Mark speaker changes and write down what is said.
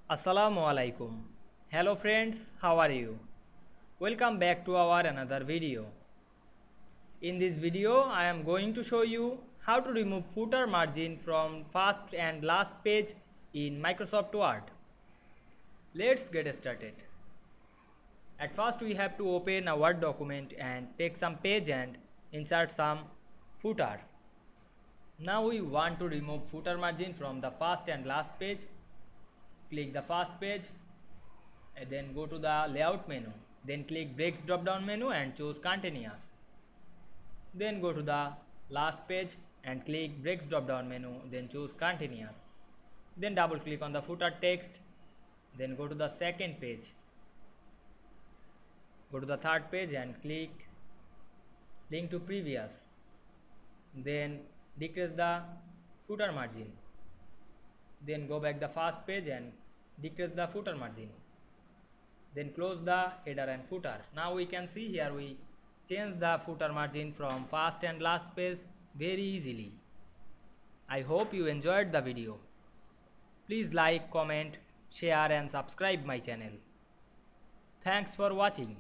Speaker 1: Assalamu Walaikum. Hello friends, how are you? Welcome back to our another video. In this video, I am going to show you how to remove footer margin from first and last page in Microsoft Word. Let's get started. At first, we have to open a Word document and take some page and insert some footer. Now we want to remove footer margin from the first and last page. Click the first page and then go to the layout menu. Then click breaks drop down menu and choose continuous. Then go to the last page and click breaks drop down menu, then choose continuous. Then double click on the footer text. Then go to the second page. Go to the third page and click link to previous. Then decrease the footer margin. Then go back the first page and decrease the footer margin. Then close the header and footer. Now we can see here we change the footer margin from first and last page very easily. I hope you enjoyed the video. Please like, comment, share and subscribe my channel. Thanks for watching.